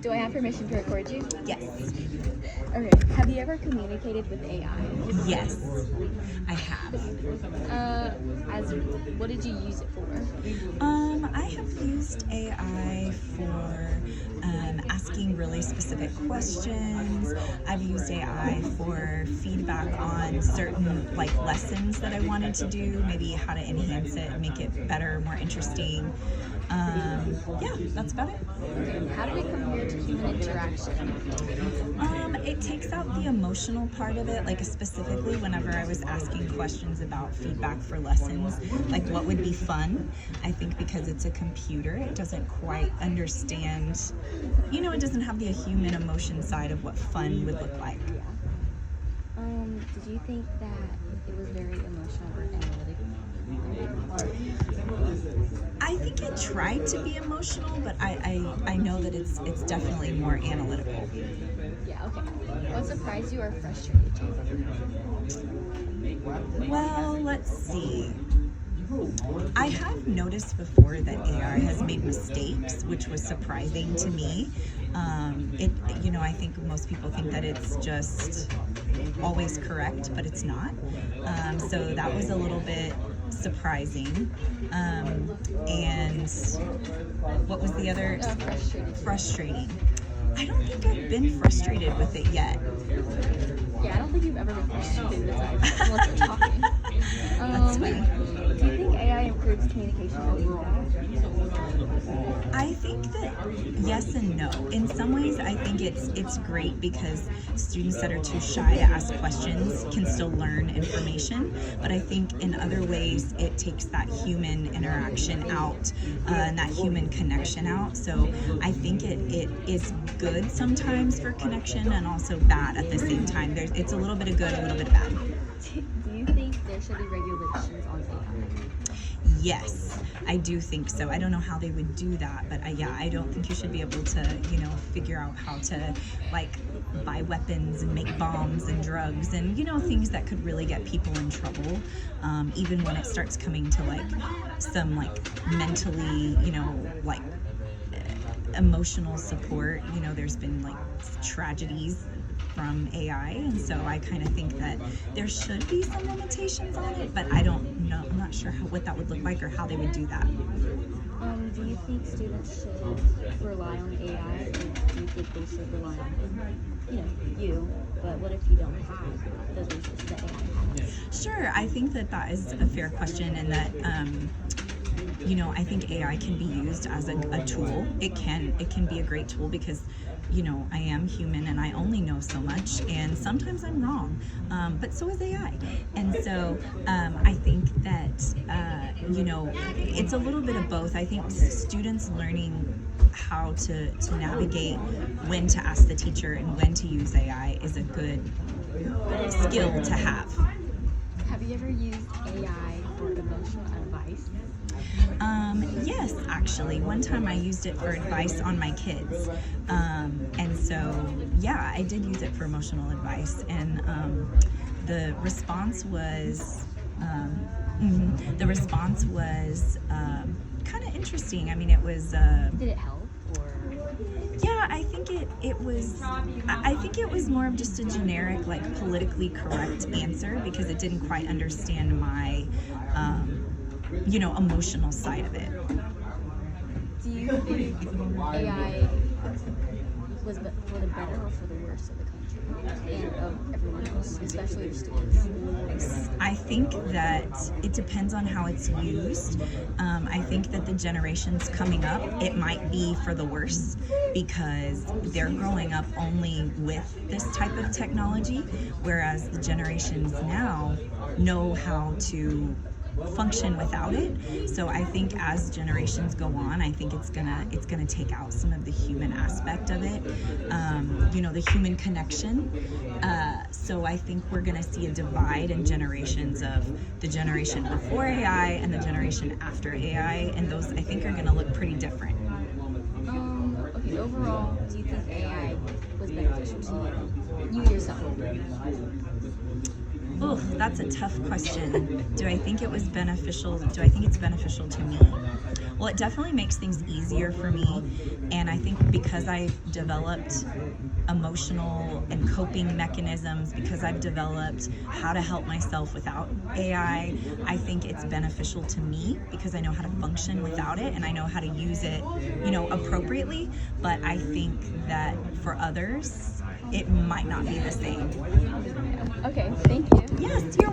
Do I have permission to record you? Yes. Okay. Have you ever communicated with AI? Yes, I have. What did you use it for? I have used AI for asking really specific questions. I've used AI for feedback on certain lessons that I wanted to do, maybe how to enhance it, make it better, more interesting. Yeah, that's about it. Okay. How did it compare to human interaction? It takes out the emotional part of it, specifically whenever I was asking questions about feedback for lessons, what would be fun. I think because it's a computer, it doesn't quite understand, it doesn't have the human emotion side of what fun would look like. Yeah. Did you think that it was very emotional or analytical? I think it tried to be emotional, but I know that it's definitely more analytical. Yeah, okay. What surprised you or frustrated you? Well, let's see. I have noticed before that AI has made mistakes, which was surprising to me. I think most people think that it's just always correct, but it's not. So that was a little bit surprising. And what was the other? Frustrating. I don't think I've been frustrated with it yet. Yeah, I don't think you've ever been frustrated with it unless you're talking. That's funny. Do you think AI improves communication overall? I think that yes and no. In some ways, I think it's great because students that are too shy to ask questions can still learn information. But I think in other ways, it takes that human interaction out and that human connection out. So I think it is good sometimes for connection and also bad at the same time. It's a little bit of good, a little bit of bad. Do you think there should be regulations on AI? Yes, I do think so. I don't know how they would do that, but I don't think you should be able to, figure out how to buy weapons and make bombs and drugs and, things that could really get people in trouble. Even when it starts coming to some mentally, emotional support, there's been tragedies from AI, and so I kind of think that there should be some limitations on it, but I don't know. I'm not sure what that would look like or how they would do that. Do you think students should rely on AI, or do you think they should rely on, you? But what if you don't have those resources that AI has? Sure, I think that is a fair question, and that I think AI can be used as a tool. It can be a great tool because I am human and I only know so much, and sometimes I'm wrong, but so is AI. And so I think that it's a little bit of both. I think students learning how to navigate when to ask the teacher and when to use AI is a good skill to have. Have you ever used AI for emotional advice? Yes, actually. One time I used it for advice on my kids. And so, yeah, I did use it for emotional advice. And the response was kind of interesting. I mean, it was... Did it help? Or? Yeah, I think it was. I think it was more of just a generic, politically correct answer because it didn't quite understand my, emotional side of it. Do you think AI was for the better or for the worse of the country and of everyone else, especially your students? I think that it depends on how it's used. I think that the generations coming up, it might be for the worse because they're growing up only with this type of technology, whereas the generations now know how to function without it. So I think as generations go on, I think it's gonna take out some of the human aspect of it, the human connection. So I think we're gonna see a divide in generations of the generation before AI and the generation after AI, and those I think are gonna look pretty different. Okay, overall, do you think AI was beneficial to you yourself? Oof, that's a tough question. Do I think it was beneficial? Do I think it's beneficial to me? Well, it definitely makes things easier for me. And I think because I've developed emotional and coping mechanisms, because I've developed how to help myself without AI, I think it's beneficial to me because I know how to function without it and I know how to use it, appropriately. But I think that for others, it might not be the same. Okay, thank you. Yes, you're